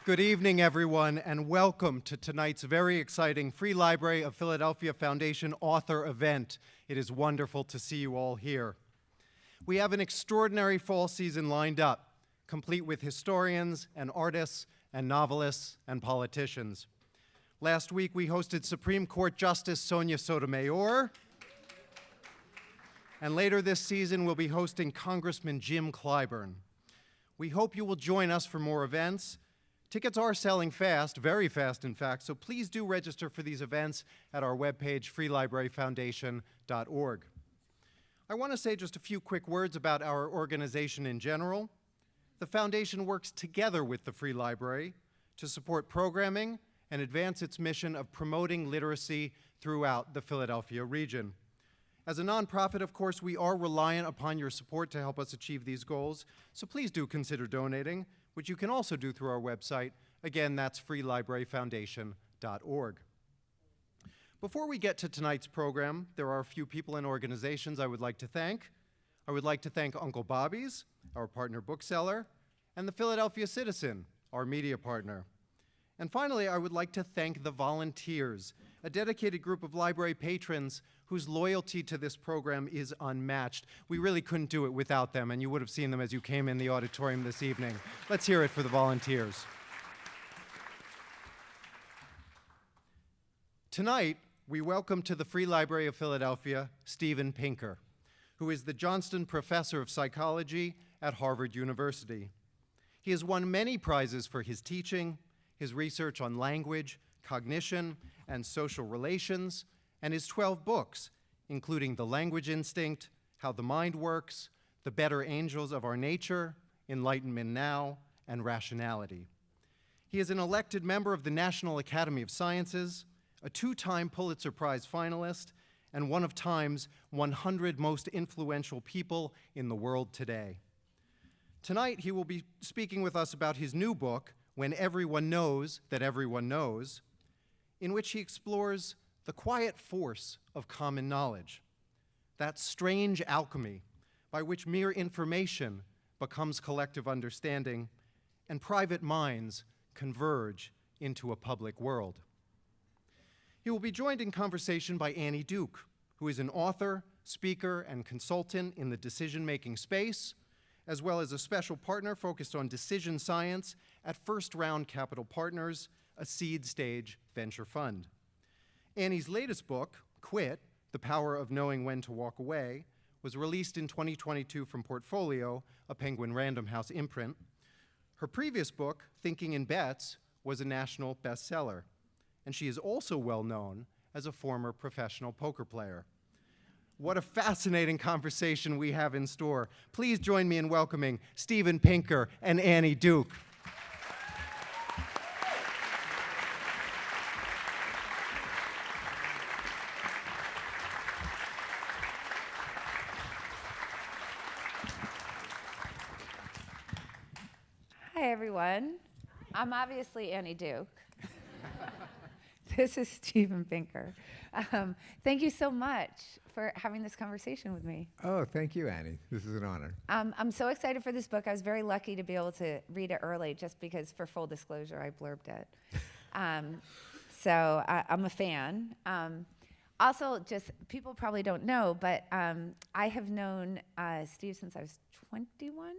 Good evening, everyone, and welcome to tonight's very exciting Free Library of Philadelphia Foundation author event. It is wonderful to see you all here. We have an extraordinary fall season lined up, complete with historians and artists and novelists and politicians. Last week, we hosted Supreme Court Justice Sonia Sotomayor, and later this season, we'll be hosting Congressman Jim Clyburn. We hope you will join us for more events. Tickets are selling fast, very fast in fact, so please do register for these events at our webpage, freelibraryfoundation.org. I want to say just a few quick words about our organization in general. The foundation works together with the Free Library to support programming and advance its mission of promoting literacy throughout the Philadelphia region. As a nonprofit, of course, we are reliant upon your support to help us achieve these goals, so please do consider donating, which you can also do through our website. Again, that's freelibraryfoundation.org. Before we get to tonight's program, there are a few people and organizations I would like to thank. I would like to thank Uncle Bobby's, our partner bookseller, and the Philadelphia Citizen, our media partner. And finally, I would like to thank the volunteers, a dedicated group of library patrons whose loyalty to this program is unmatched. We really couldn't do it without them, and you would have seen them as you came in the auditorium this evening. Let's hear it for the volunteers. Tonight, we welcome to the Free Library of Philadelphia Steven Pinker, who is the Johnston Professor of Psychology at Harvard University. He has won many prizes for his teaching, his research on language, cognition, and social relations, and his 12 books, including The Language Instinct, How the Mind Works, The Better Angels of Our Nature, Enlightenment Now, and Rationality. He is an elected member of the National Academy of Sciences, a two-time Pulitzer Prize finalist, and one of Time's 100 most influential people in the world today. Tonight, he will be speaking with us about his new book, When Everyone Knows That Everyone Knows, in which he explores the quiet force of common knowledge, that strange alchemy by which mere information becomes collective understanding and private minds converge into a public world. He will be joined in conversation by Annie Duke, who is an author, speaker, and consultant in the decision-making space, as well as a special partner focused on decision science at First Round Capital Partners, a seed-stage venture fund. Annie's latest book, Quit, The Power of Knowing When to Walk Away, was released in 2022 from Portfolio, a Penguin Random House imprint. Her previous book, Thinking in Bets, was a national bestseller, and she is also well known as a former professional poker player. What a fascinating conversation we have in store. Please join me in welcoming Steven Pinker and Annie Duke. Hi, everyone. I'm obviously Annie Duke. This is Steven Pinker. Thank you so much for having this conversation with me. Oh, thank you, Annie. This is an honor. I'm so excited for this book. I was very lucky to be able to read it early just because, for full disclosure, I blurbed it. So I'm a fan. Also, just people probably don't know, but I have known Steve since I was 21.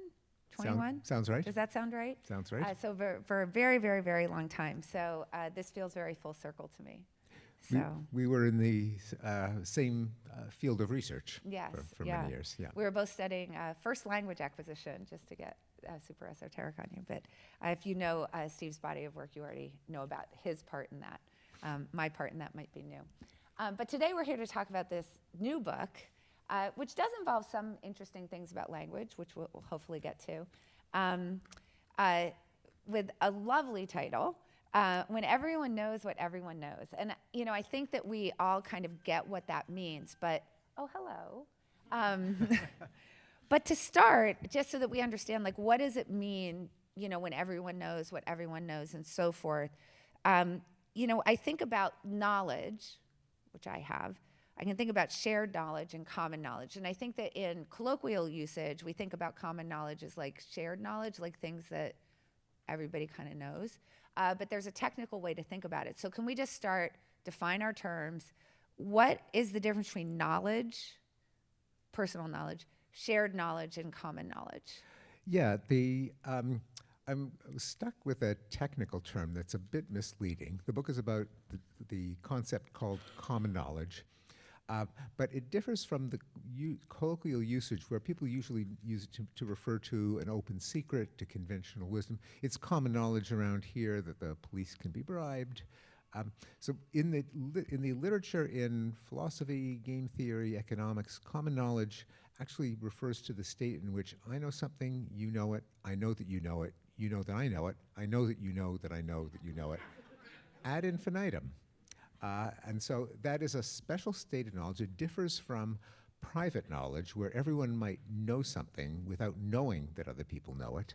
21? Sounds right. Does that sound right? Sounds right. So for a very, very, very long time. So this feels very full circle to me. So we were in the same field of research for yeah. many years. Yeah. We were both studying first language acquisition, just to get super esoteric on you. But if you know Steve's body of work, you already know about his part in that. My part in that might be new. But today we're here to talk about this new book, which does involve some interesting things about language, which we'll hopefully get to, with a lovely title, When Everyone Knows What Everyone Knows. And, you know, I think that we all kind of get what that means, but, oh, hello. But to start, just so that we understand, like, what does it mean, you know, when everyone knows what everyone knows and so forth? You know, I think about knowledge, which I have. I can think about shared knowledge and common knowledge. And I think that in colloquial usage, we think about common knowledge as like shared knowledge, like things that everybody kind of knows. But there's a technical way to think about it. So can we just define our terms? What is the difference between knowledge, personal knowledge, shared knowledge, and common knowledge? Yeah, I'm stuck with a technical term that's a bit misleading. The book is about the concept called common knowledge, but it differs from the colloquial usage where people usually use it to refer to an open secret, to conventional wisdom. It's common knowledge around here that the police can be bribed. So in the literature, in philosophy, game theory, economics, common knowledge actually refers to the state in which I know something, you know it, I know that you know it, you know that I know it, I know that you know that I know that you know it, ad infinitum. And so that is a special state of knowledge. It differs from private knowledge, where everyone might know something without knowing that other people know it.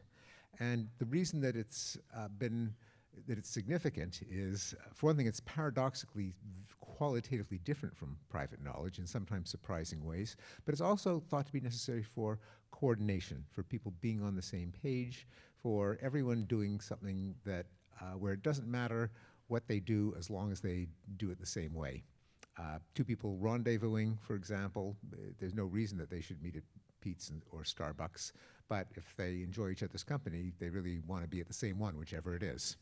And the reason that it's significant is, for one thing, it's paradoxically qualitatively different from private knowledge in sometimes surprising ways, but it's also thought to be necessary for coordination, for people being on the same page, for everyone doing something that where it doesn't matter what they do as long as they do it the same way. Two people rendezvousing, for example, there's no reason that they should meet at Pete's or Starbucks, but if they enjoy each other's company, they really want to be at the same one, whichever it is.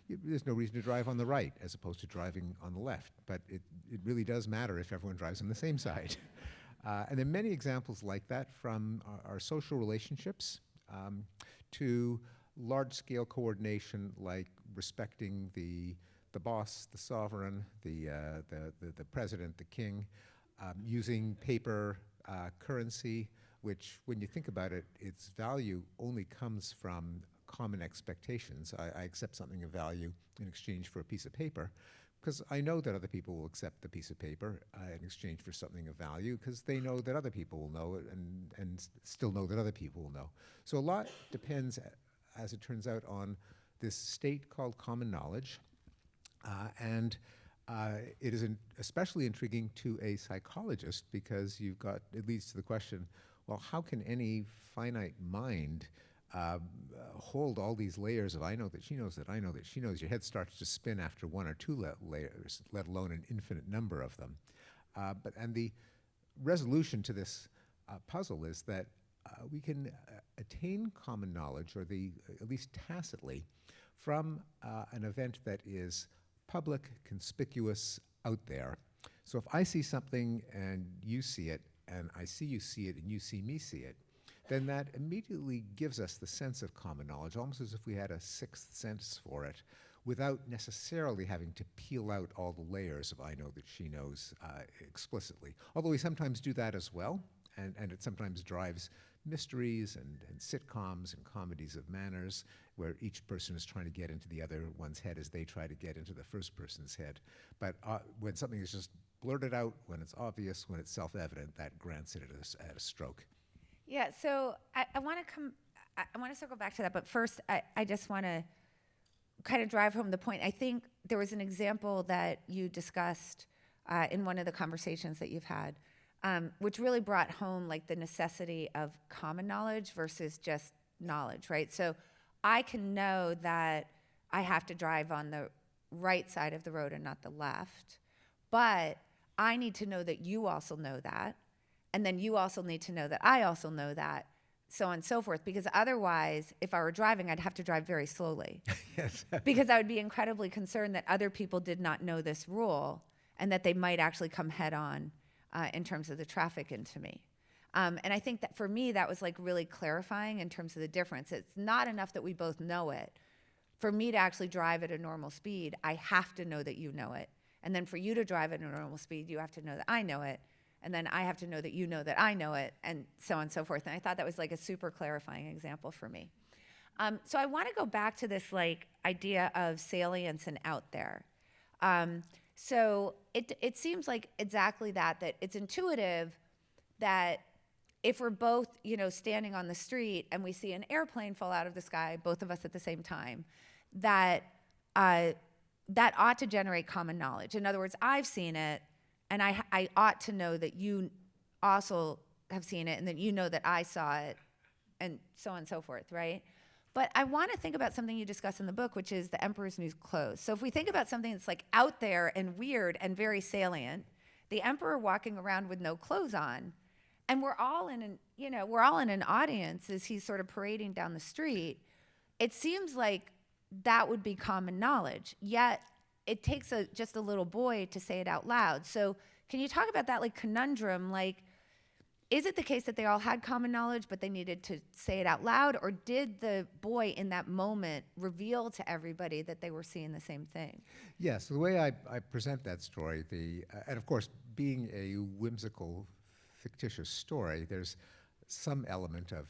There's no reason to drive on the right as opposed to driving on the left, but it really does matter if everyone drives on the same side. And there are many examples like that, from our social relationships to large-scale coordination, like respecting the boss, the sovereign, the president, the king, using paper currency, which, when you think about it, its value only comes from common expectations. I accept something of value in exchange for a piece of paper because I know that other people will accept the piece of paper in exchange for something of value, because they know that other people will know it and still know that other people will know. So a lot depends, as it turns out, on this state called common knowledge. And it is especially intriguing to a psychologist, because it leads to the question, well, how can any finite mind hold all these layers of I know that she knows that I know that she knows? Your head starts to spin after one or two layers, let alone an infinite number of them. And the resolution to this puzzle is that we can attain common knowledge, or at least tacitly, from an event that is public, conspicuous, out there. So if I see something and you see it, and I see you see it and you see me see it, then that immediately gives us the sense of common knowledge, almost as if we had a sixth sense for it, without necessarily having to peel out all the layers of I know that she knows explicitly. Although we sometimes do that as well, and it sometimes drives mysteries and sitcoms and comedies of manners, where each person is trying to get into the other one's head as they try to get into the first person's head. But when something is just blurted out, when it's obvious, when it's self-evident, that grants it at a stroke. Yeah, so I want to circle back to that, but first I just want to kind of drive home the point. I think there was an example that you discussed in one of the conversations that you've had, which really brought home like the necessity of common knowledge versus just knowledge, right? So I can know that I have to drive on the right side of the road and not the left, but I need to know that you also know that. And then you also need to know that I also know that, so on and so forth. Because otherwise, if I were driving, I'd have to drive very slowly. Yes. Because I would be incredibly concerned that other people did not know this rule and that they might actually come head on in terms of the traffic into me. And I think that for me, that was like really clarifying in terms of the difference. It's not enough that we both know it. For me to actually drive at a normal speed, I have to know that you know it. And then for you to drive at a normal speed, you have to know that I know it. And then I have to know that you know that I know it, and so on and so forth. And I thought that was like a super clarifying example for me. So I want to go back to this like idea of salience and out there. So it seems like exactly that it's intuitive that if we're both, standing on the street and we see an airplane fall out of the sky, both of us at the same time, that ought to generate common knowledge. In other words, I've seen it, and I ought to know that you also have seen it, and that you know that I saw it, and so on and so forth, right? But I want to think about something you discuss in the book, which is the emperor's new clothes. So if we think about something that's like out there and weird and very salient, the emperor walking around with no clothes on, and we're all in an audience as he's sort of parading down the street. It seems like that would be common knowledge. Yet it takes just a little boy to say it out loud. So can you talk about that like conundrum? Like, is it the case that they all had common knowledge, but they needed to say it out loud? Or did the boy in that moment reveal to everybody that they were seeing the same thing? Yes, the way I present that story, and of course, being a whimsical, fictitious story, there's some element of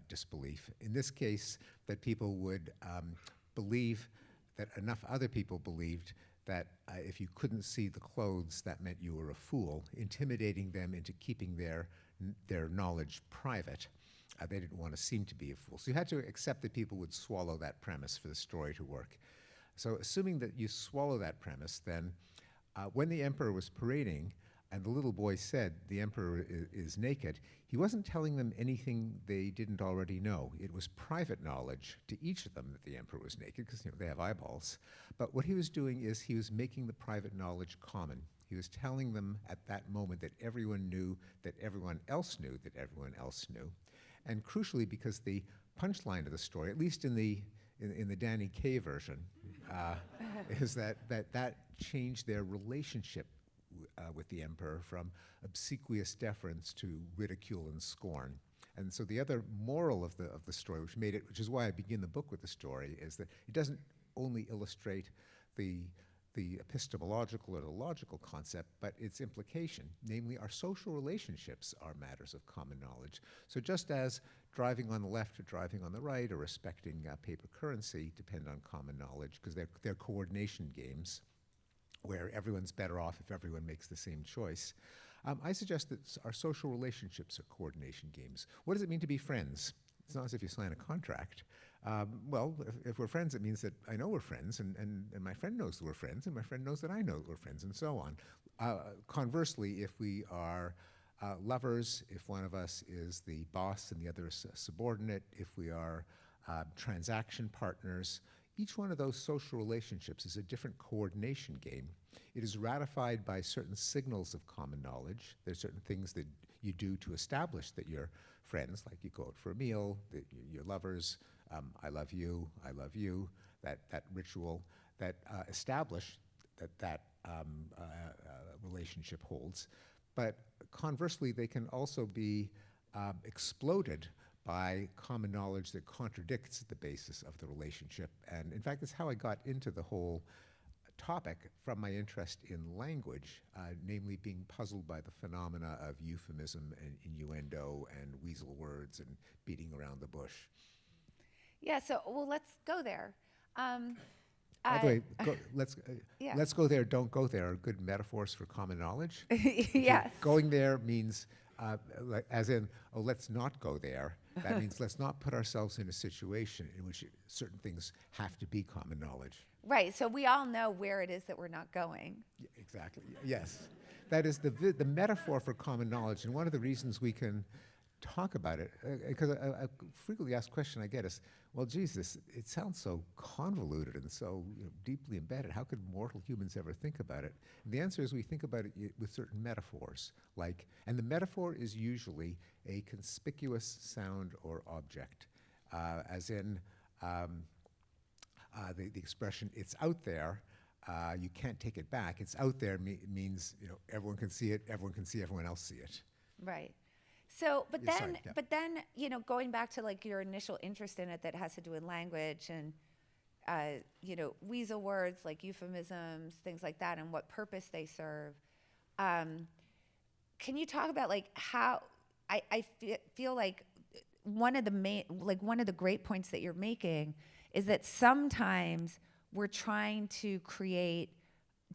disbelief. In this case, that people would believe that enough other people believed that if you couldn't see the clothes, that meant you were a fool, intimidating them into keeping their knowledge private. They didn't want to seem to be a fool. So you had to accept that people would swallow that premise for the story to work. So assuming that you swallow that premise, then when the emperor was parading and the little boy said the emperor is naked, he wasn't telling them anything they didn't already know. It was private knowledge to each of them that the emperor was naked, because they have eyeballs. But what he was doing is he was making the private knowledge common. He was telling them at that moment that everyone knew, that everyone else knew, that everyone else knew. And crucially, because the punchline of the story, at least in the Danny Kaye version, is that changed their relationship with the emperor from obsequious deference to ridicule and scorn. And so the other moral of the story, which is why I begin the book with the story, is that it doesn't only illustrate the epistemological or the logical concept, but its implication, namely our social relationships are matters of common knowledge. So just as driving on the left or driving on the right or respecting paper currency depend on common knowledge, because they're coordination games where everyone's better off if everyone makes the same choice, I suggest that our social relationships are coordination games. What does it mean to be friends? It's not as if you sign a contract. Well, if we're friends, it means that I know we're friends, and my friend knows that we're friends, and my friend knows that I know that we're friends, and so on. Conversely, if we are lovers, if one of us is the boss and the other is a subordinate, if we are transaction partners, each one of those social relationships is a different coordination game. It is ratified by certain signals of common knowledge. There's certain things that you do to establish that you're friends, like you go out for a meal, that you're lovers, I love you, that ritual that establish that relationship holds. But conversely, they can also be exploded by common knowledge that contradicts the basis of the relationship. And in fact, that's how I got into the whole topic, from my interest in language, namely being puzzled by the phenomena of euphemism and innuendo and weasel words and beating around the bush. Yeah, so, well, let's go there. By the way, let's go there, don't go there are good metaphors for common knowledge. Yes. Going there means, as in, oh, let's not go there. That means let's not put ourselves in a situation in which certain things have to be common knowledge. Right, so we all know where it is that we're not going. Yeah, exactly, yes. That is the metaphor for common knowledge, and one of the reasons we can talk about it, because a frequently asked question I get is, well, Jesus, it sounds so convoluted and so deeply embedded. How could mortal humans ever think about it? And the answer is we think about it with certain metaphors, and the metaphor is usually a conspicuous sound or object, as in the expression, it's out there, you can't take it back. It's out there means everyone can see it, everyone can see everyone else see it. Right. So, but Yeah, then, sorry, yeah. but then, going back to like your initial interest in it that has to do with language and, weasel words like euphemisms, things like that, and what purpose they serve. Can you talk about like how I feel like one of the great points that you're making is that sometimes we're trying to create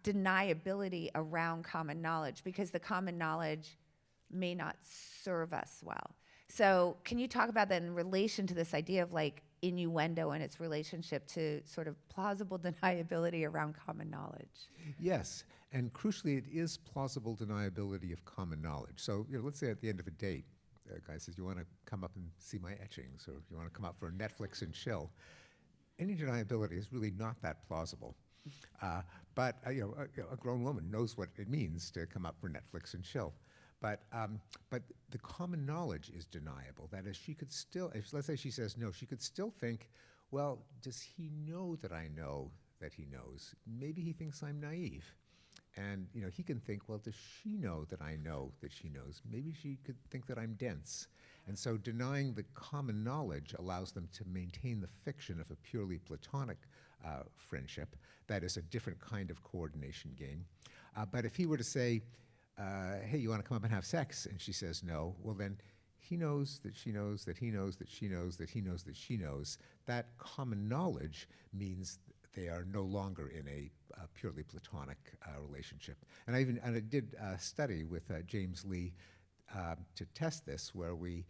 deniability around common knowledge because the common knowledge may not serve us well. So can you talk about that in relation to this idea of like innuendo and its relationship to sort of plausible deniability around common knowledge? Yes, and crucially, it is plausible deniability of common knowledge. So let's say at the end of a date, A guy says, you want to come up and see my etchings, or you want to come up for Netflix and chill. Any deniability is really not that plausible. But a grown woman knows what it means to come up for Netflix and chill. But the common knowledge is deniable. That is, she could still, if let's say she says no, she could still think, well, does he know that I know that he knows? Maybe he thinks I'm naive. And he can think, well, does she know that I know that she knows? Maybe she could think that I'm dense. And so denying the common knowledge allows them to maintain the fiction of a purely platonic friendship. That is a different kind of coordination game. But if he were to say, hey, you want to come up and have sex? And she says no, well then he knows that she knows that he knows that she knows that he knows that she knows. That common knowledge means they are no longer in a purely platonic relationship. And I did a study with James Lee to test this, where we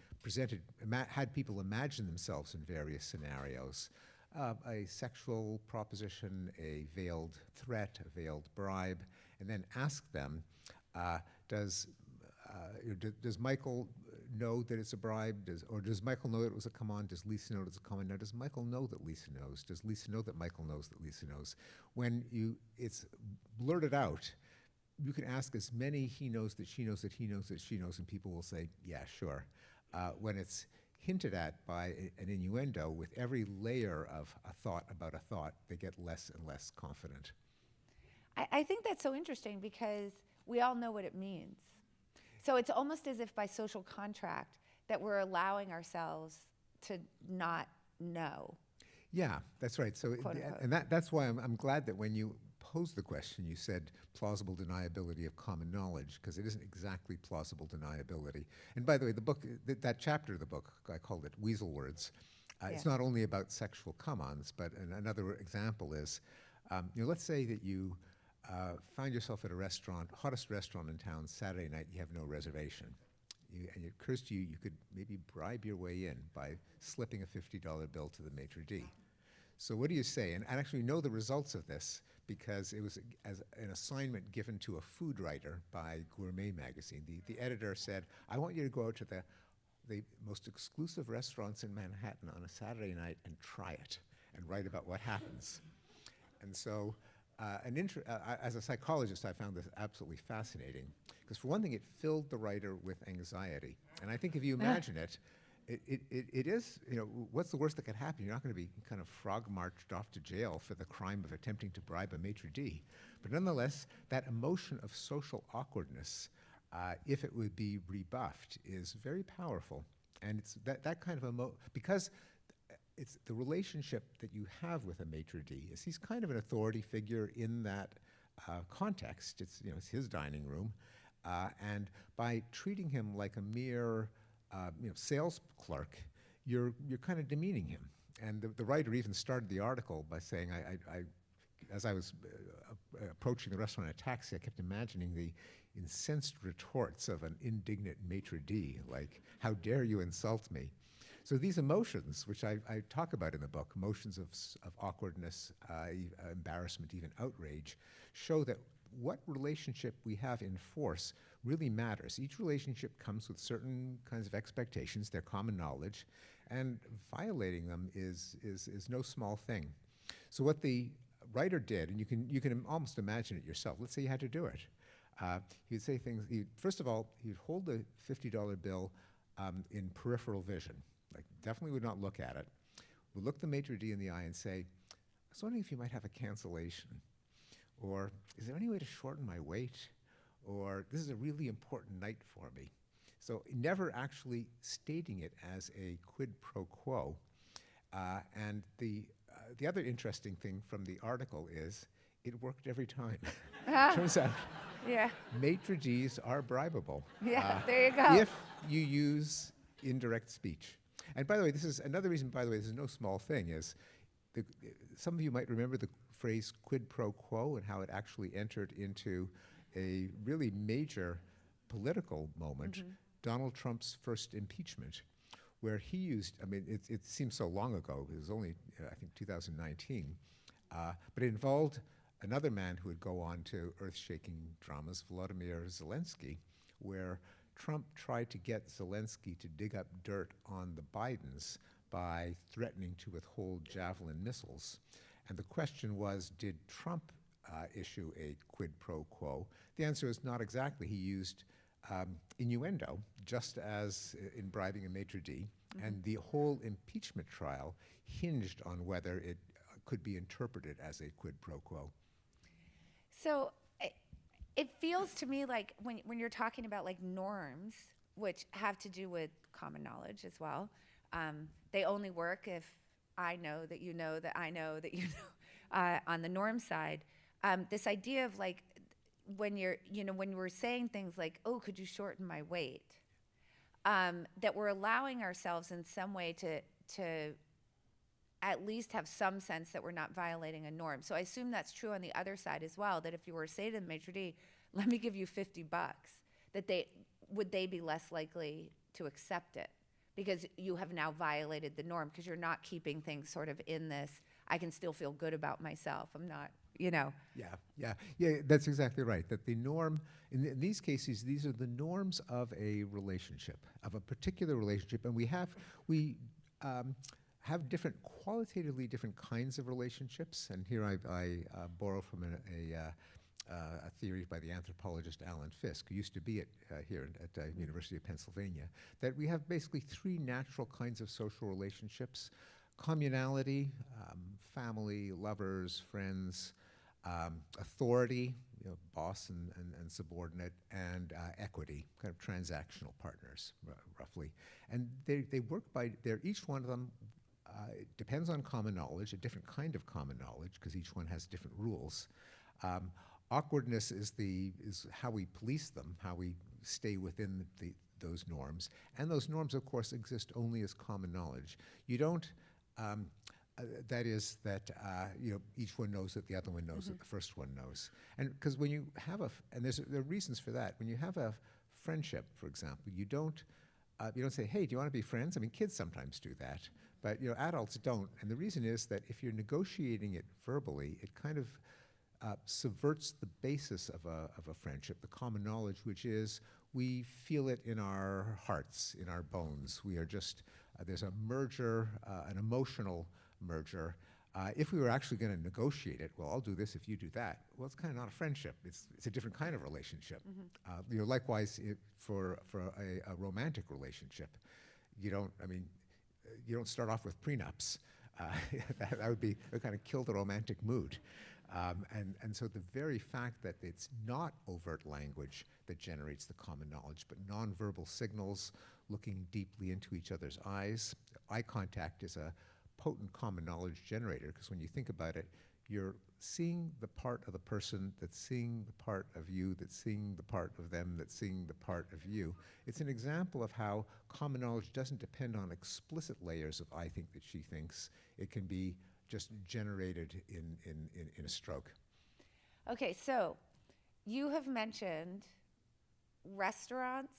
had people imagine themselves in various scenarios. A sexual proposition, a veiled threat, a veiled bribe, and then ask them, does Michael know that it's a bribe? Does Michael know that it was a come on? Does Lisa know it's a come on? Now, does Michael know that Lisa knows? Does Lisa know that Michael knows that Lisa knows? When it's blurted out, you can ask as many he knows that she knows that he knows that she knows, and people will say, yeah, sure. When it's hinted at by an innuendo, with every layer of a thought about a thought, they get less and less confident. I think that's so interesting because we all know what it means. So it's almost as if by social contract that we're allowing ourselves to not know. Yeah, that's right. So, that's why I'm glad that when you posed the question, you said plausible deniability of common knowledge, because it isn't exactly plausible deniability. And by the way, the book, that chapter of the book, I called it Weasel Words. It's not only about sexual come-ons, but another example is, let's say that you find yourself at a restaurant, hottest restaurant in town, Saturday night, you have no reservation. And it occurs to you, you could maybe bribe your way in by slipping a $50 bill to the maitre d'. So what do you say? And I actually know the results of this because it was as an assignment given to a food writer by Gourmet magazine. The editor said, I want you to go out to the most exclusive restaurants in Manhattan on a Saturday night and try it and write about what happens. And so as a psychologist, I found this absolutely fascinating because, for one thing, it filled the writer with anxiety. And I think if you imagine it is, what's the worst that could happen? You're not going to be kind of frog-marched off to jail for the crime of attempting to bribe a maitre d'. But nonetheless, that emotion of social awkwardness, if it would be rebuffed, is very powerful. And it's that kind of because it's the relationship that you have with a maitre d' is he's kind of an authority figure in that context. It's his dining room, and by treating him like a mere sales clerk, you're kind of demeaning him. And the writer even started the article by saying, as I was approaching the restaurant in a taxi, I kept imagining the incensed retorts of an indignant maitre d', like, how dare you insult me? So these emotions, which I talk about in the book, emotions of awkwardness, embarrassment, even outrage, show that what relationship we have in force really matters. Each relationship comes with certain kinds of expectations, their common knowledge, and violating them is no small thing. So what the writer did, and you can almost imagine it yourself. Let's say you had to do it. He would say things. First of all, he'd hold the $50 bill in peripheral vision. Like, definitely would not look at it. Would look the maitre d' in the eye and say, I was wondering if you might have a cancellation. Or, is there any way to shorten my wait? Or, this is a really important night for me. So never actually stating it as a quid pro quo. And the other interesting thing from the article is it worked every time. Turns out maitre d's are bribable. Yeah, there you go. If you use indirect speech. And by the way, this is another reason, this is no small thing, is some of you might remember the phrase quid pro quo and how it actually entered into a really major political moment, Donald Trump's first impeachment, where he used, it seems so long ago, it was only, I think, 2019, but it involved another man who would go on to earth-shaking dramas, Volodymyr Zelensky, where Trump tried to get Zelensky to dig up dirt on the Bidens by threatening to withhold Javelin missiles. And the question was, did Trump issue a quid pro quo? The answer is not exactly. He used innuendo, just as in bribing a maitre d', and the whole impeachment trial hinged on whether it could be interpreted as a quid pro quo. So it feels to me like when you're talking about like norms, which have to do with common knowledge as well, they only work if I know that you know that I know that you know. On the norm side, this idea of like when we're saying things like, oh, could you shorten my weight? That we're allowing ourselves in some way to at least have some sense that we're not violating a norm. So I assume that's true on the other side as well, that if you were to say to the maitre d', let me give you $50, that they be less likely to accept it because you have now violated the norm because you're not keeping things sort of in this, I can still feel good about myself. I'm not, you know. Yeah, that's exactly right. That the norm, in these cases, these are the norms of a relationship, of a particular relationship, and we have different, qualitatively different kinds of relationships. And here I borrow from a theory by the anthropologist Alan Fiske, who used to be here at the University of Pennsylvania, that we have basically three natural kinds of social relationships: communality, family, lovers, friends; authority, boss and subordinate; and equity, kind of transactional partners, roughly. And they work by, each one of them depends on common knowledge, a different kind of common knowledge, because each one has different rules. Awkwardness is how we police them, how we stay within those norms. And those norms, of course, exist only as common knowledge. You don't, that is that, each one knows that the other one knows that the first one knows. And because when you have and there are reasons for that. When you have a friendship, for example, you don't say, hey, do you want to be friends? I mean, kids sometimes do that, but adults don't. And the reason is that if you're negotiating it verbally, it kind of subverts the basis of a friendship, the common knowledge, which is we feel it in our hearts, in our bones. We are just, there's a merger, an emotional merger. If we were actually going to negotiate it, well, I'll do this if you do that. Well, it's kind of not a friendship. It's a different kind of relationship. Likewise, for a romantic relationship, you don't start off with prenups. That would kind of kill the romantic mood. And so the very fact that it's not overt language that generates the common knowledge, but nonverbal signals, looking deeply into each other's eyes. Eye contact is a potent common knowledge generator, because when you think about it, you're seeing the part of the person that's seeing the part of you, that's seeing the part of them, that's seeing the part of you. It's an example of how common knowledge doesn't depend on explicit layers of I think that she thinks. It can be just generated in a stroke. Okay, so you have mentioned restaurants,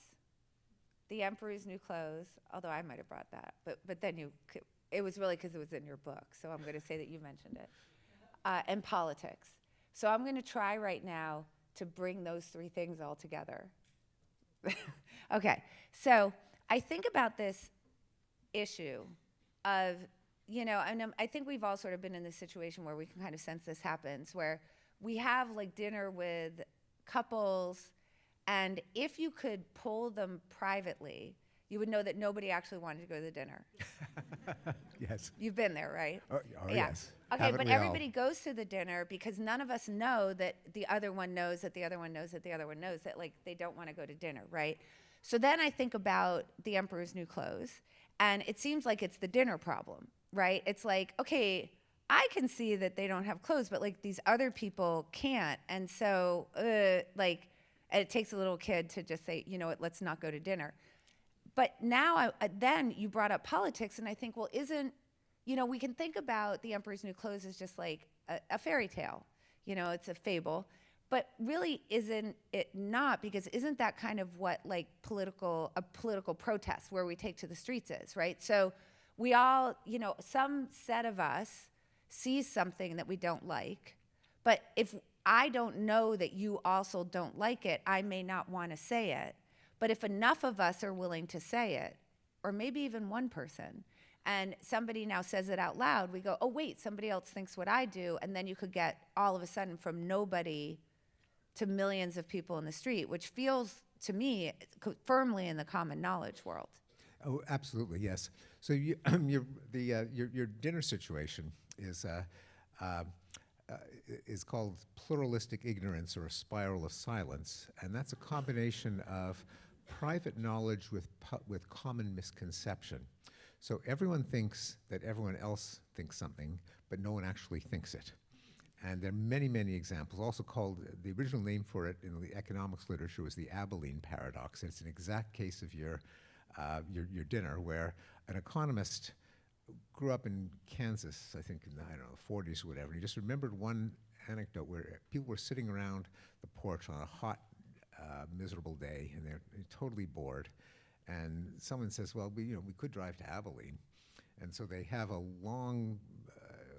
the Emperor's New Clothes, although I might have brought that, but then it was really because it was in your book, so I'm going to say that you mentioned it, and politics. So I'm going to try right now to bring those three things all together. Okay, so I think about this issue of, and I think we've all sort of been in this situation where we can kind of sense this happens, where we have like dinner with couples, and if you could poll them privately, you would know that nobody actually wanted to go to the dinner. Yes. You've been there, right? Oh, Yeah. Yes. Okay, Haven't but we all? everybody goes to the dinner because none of us know that the other one knows that the other one knows that the other one knows that, like, they don't want to go to dinner, right? So then I think about the Emperor's New Clothes, and it seems like it's the dinner problem, right? It's like, okay, I can see that they don't have clothes, but like these other people can't. And so it takes a little kid to just say, you know what, let's not go to dinner. But now, then you brought up politics, and I think, well, we can think about the Emperor's New Clothes as just like a fairy tale. It's a fable. But really, isn't it not? Because isn't that kind of what like a political protest where we take to the streets is, right? So we all, some set of us sees something that we don't like, but if I don't know that you also don't like it, I may not want to say it. But if enough of us are willing to say it, or maybe even one person, and somebody now says it out loud, we go, oh, wait, somebody else thinks what I do. And then you could get all of a sudden from nobody to millions of people in the street, which feels to me firmly in the common knowledge world. Oh, absolutely, yes. So your dinner situation is called pluralistic ignorance, or a spiral of silence, and that's a combination of private knowledge with common misconception. So everyone thinks that everyone else thinks something, but no one actually thinks it. And there are many, many examples, also called, the original name for it in the economics literature was the Abilene paradox. And it's an exact case of your dinner, where an economist grew up in Kansas, I think in the, 40s or whatever, and he just remembered one anecdote where people were sitting around the porch on a hot, miserable day, and they're totally bored. And someone says, well, we could drive to Abilene. And so they have a long,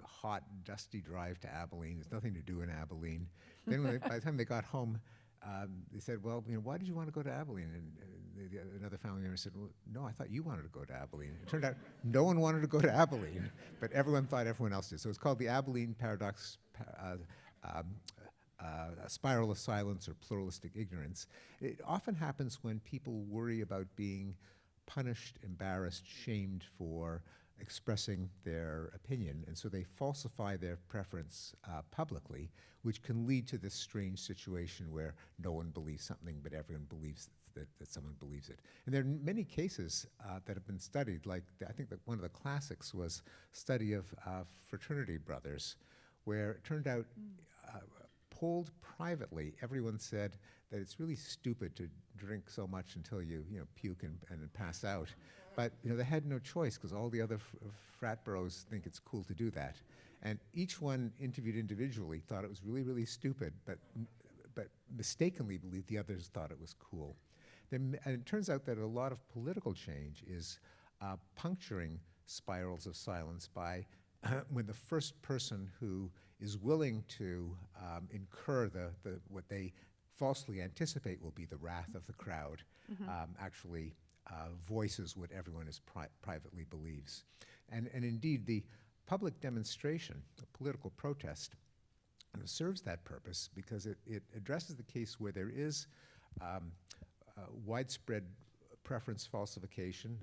hot, dusty drive to Abilene. There's nothing to do in Abilene. Then by the time they got home, they said, well, why did you want to go to Abilene? And another family member said, well, no, I thought you wanted to go to Abilene. It turned out no one wanted to go to Abilene, but everyone thought everyone else did. So it's called the Abilene paradox, a spiral of silence, or pluralistic ignorance. It often happens when people worry about being punished, embarrassed, shamed for expressing their opinion, and so they falsify their preference publicly, which can lead to this strange situation where no one believes something, but everyone believes that someone believes it. And there are many cases that have been studied, like I think that one of the classics was study of fraternity brothers, where it turned out, polled privately, everyone said that it's really stupid to drink so much until you puke and pass out. But they had no choice, because all the other frat bros think it's cool to do that. And each one interviewed individually thought it was really, really stupid, but mistakenly believed the others thought it was cool. And it turns out that a lot of political change is puncturing spirals of silence by when the first person who is willing to incur what they falsely anticipate will be the wrath of the crowd actually voices what everyone privately believes. And indeed, the public demonstration, the political protest, serves that purpose, because it addresses the case where there is widespread preference falsification,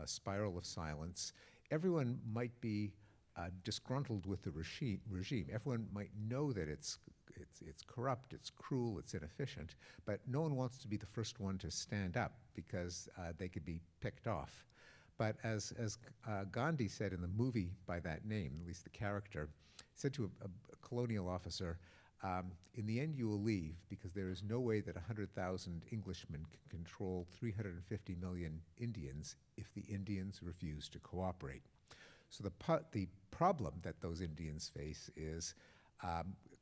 a spiral of silence. Everyone might be disgruntled with the regime. Everyone might know that it's corrupt, it's cruel, it's inefficient, but no one wants to be the first one to stand up, because they could be picked off. But as Gandhi said in the movie by that name, at least the character, said to a colonial officer, in the end you will leave, because there is no way that 100,000 Englishmen can control 350 million Indians if the Indians refuse to cooperate. So the problem that those Indians face is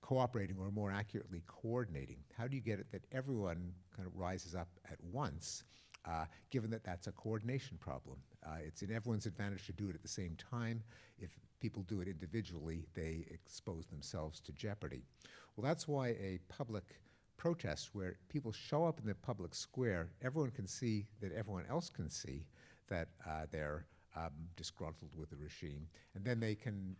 cooperating, or more accurately, coordinating. How do you get it that everyone kind of rises up at once, given that that's a coordination problem? It's in everyone's advantage to do it at the same time. If people do it individually, they expose themselves to jeopardy. Well, that's why a public protest, where people show up in the public square, everyone can see that everyone else can see that they're disgruntled with the regime, and then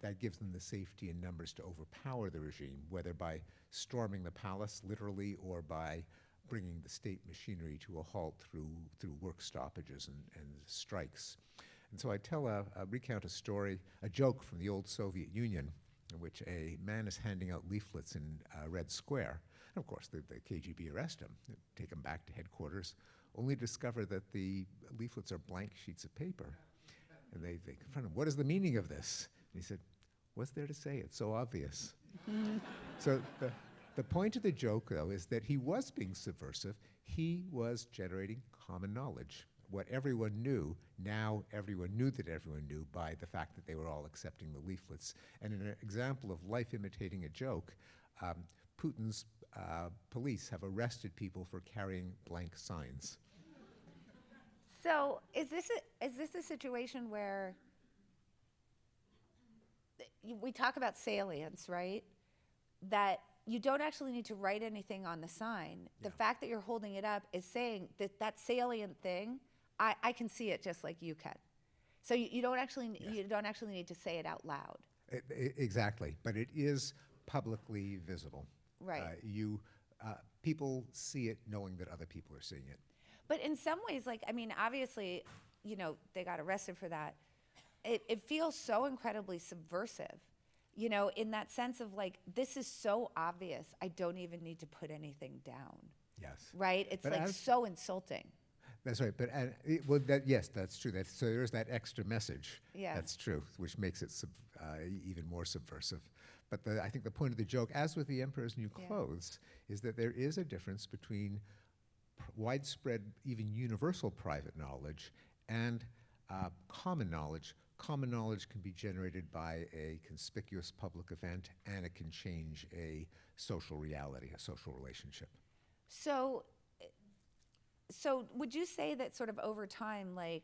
that gives them the safety in numbers to overpower the regime, whether by storming the palace literally, or by bringing the state machinery to a halt through work stoppages and strikes. And so I recount a joke from the old Soviet Union, in which a man is handing out leaflets in Red Square. And of course, the KGB arrest him, take him back to headquarters, only to discover that the leaflets are blank sheets of paper. And they confront him, what is the meaning of this? And he said, what's there to say? It's so obvious. So the point of the joke, though, is that he was being subversive. He was generating common knowledge. What everyone knew, now everyone knew that everyone knew, by the fact that they were all accepting the leaflets. And in an example of life imitating a joke, Putin's police have arrested people for carrying blank signs. So is this a situation where we talk about salience, right? That you don't actually need to write anything on the sign. The Yeah. fact that you're holding it up is saying that that salient thing, I can see it just like you can. So you don't actually need to say it out loud. Exactly, but it is publicly visible. Right. People see it knowing that other people are seeing it. But in some ways, like, I mean, obviously, they got arrested for that. It feels so incredibly subversive, in that sense of like, this is so obvious, I don't even need to put anything down, Yes. right? It's But like as- so insulting. That's right, but yes, that's true. So there's that extra message. Yeah. That's true, which makes it even more subversive. But I think the point of the joke, as with the Emperor's New Yeah. Clothes, is that there is a difference between widespread, even universal private knowledge and common knowledge. Common knowledge can be generated by a conspicuous public event, and it can change a social reality, a social relationship. So would you say that sort of over time, like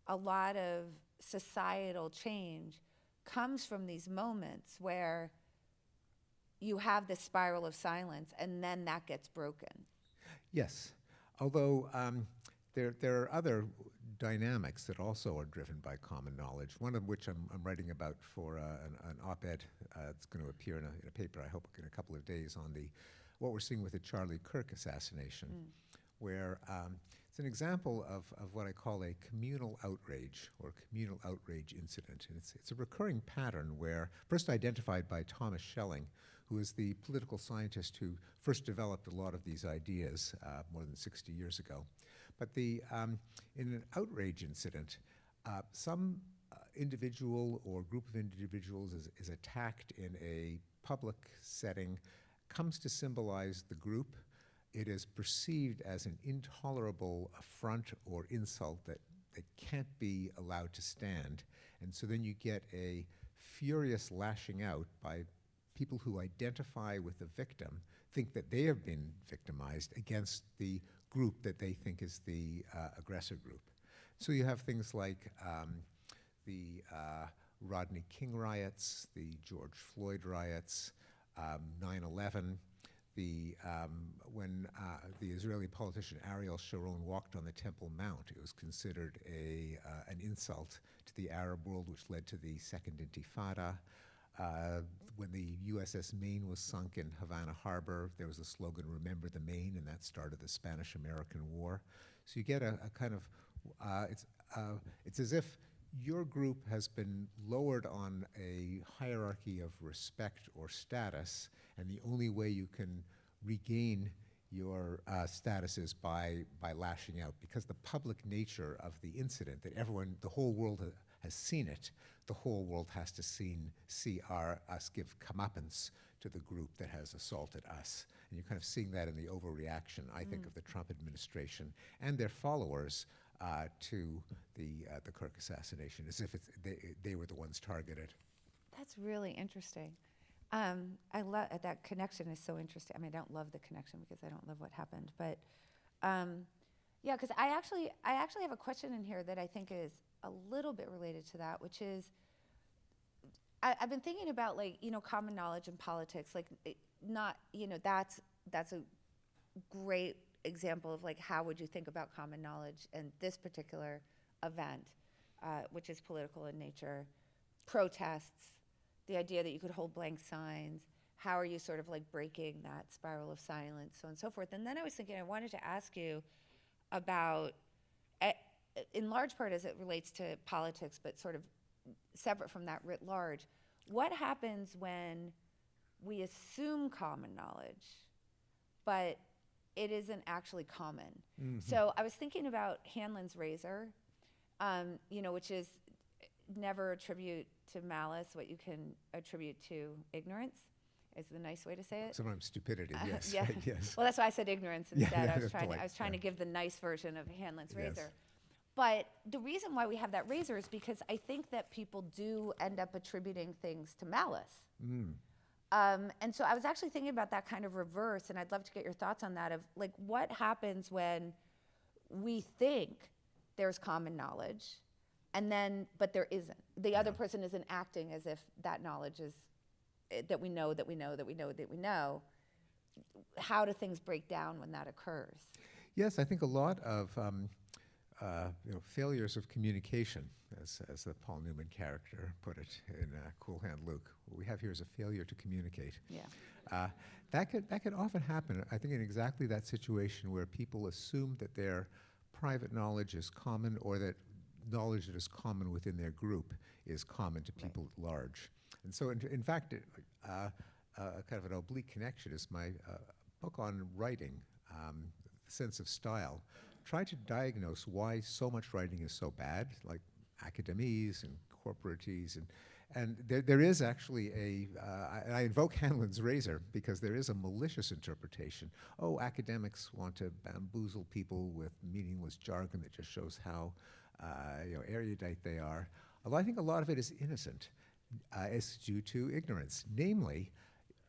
a lot of societal change comes from these moments where you have this spiral of silence and then that gets broken? Yes, although there are other dynamics that also are driven by common knowledge, one of which I'm writing about for an op-ed that's going to appear in a paper, I hope, in a couple of days on what we're seeing with the Charlie Kirk assassination, where it's an example of what I call a communal outrage or communal outrage incident. And it's a recurring pattern where, first identified by Thomas Schelling, who is the political scientist who first developed a lot of these ideas more than 60 years ago. But in an outrage incident, some individual or group of individuals is attacked in a public setting, comes to symbolize the group. It is perceived as an intolerable affront or insult that can't be allowed to stand. And so then you get a furious lashing out by people who identify with the victim, think that they have been victimized against the group that they think is the aggressor group. So you have things like the Rodney King riots, the George Floyd riots, 9/11, when the Israeli politician Ariel Sharon walked on the Temple Mount. It was considered an insult to the Arab world, which led to the Second Intifada. When the USS Maine was sunk in Havana Harbor, there was a slogan, "Remember the Maine," and that started the Spanish-American War. So you get a kind of, it's as if your group has been lowered on a hierarchy of respect or status, and the only way you can regain your status is by lashing out, because the public nature of the incident, that the whole world has seen it, the whole world has to see us give comeuppance to the group that has assaulted us. And you're kind of seeing that in the overreaction, I think, of the Trump administration and their followers to the Kirk assassination, as if they were the ones targeted. That's really interesting. I love that connection is so interesting. I mean, I don't love the connection because I don't love what happened, but yeah, because I actually have a question in here that I think is a little bit related to that, which is I've been thinking about, like, common knowledge in politics, like that's a great example of, like, how would you think about common knowledge in this particular event, which is political in nature, protests, the idea that you could hold blank signs, how are you sort of like breaking that spiral of silence, so on and so forth. And then I was thinking, I wanted to ask you about, in large part as it relates to politics, but sort of separate from that writ large, what happens when we assume common knowledge, but it isn't actually common? Mm-hmm. So I was thinking about Hanlon's razor, which is never attribute to malice what you can attribute to ignorance, is the nice way to say it. Sometimes stupidity, yes. Yeah. Right, yes. Well, that's why I said ignorance Yeah, instead. yeah, I was that's trying polite, to give the nice version of Hanlon's Yes. razor. But the reason why we have that razor is because I think that people do end up attributing things to malice. And so I was actually thinking about that kind of reverse, and I'd love to get your thoughts on that, of like, what happens when we think there's common knowledge, but there isn't. The other person isn't acting as if that knowledge is, that we know, how do things break down when that occurs? Yes, I think a lot of failures of communication, as the Paul Newman character put it in Cool Hand Luke. What we have here is a failure to communicate. Yeah. That could often happen, I think, in exactly that situation where people assume that their private knowledge is common, or that knowledge that is common within their group is common to people at large. And so, in fact, kind of an oblique connection is my book on writing, Sense of Style, tried to diagnose why so much writing is so bad, like academies and corporates, and there is actually I invoke Hanlon's razor because there is a malicious interpretation. Oh, academics want to bamboozle people with meaningless jargon that just shows how erudite they are. Although I think a lot of it is innocent. It's due to ignorance. Namely,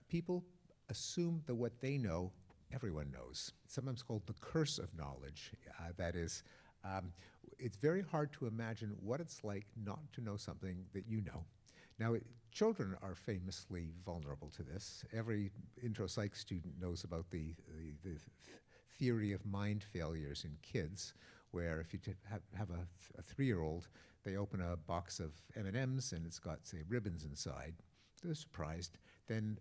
people assume that what they know, everyone knows. It's sometimes called the curse of knowledge. That is, it's very hard to imagine what it's like not to know something that you know. Now, children are famously vulnerable to this. Every intro psych student knows about the theory of mind failures in kids, where if you have a 3-year-old, they open a box of M&Ms and it's got, say, ribbons inside. They're surprised. Then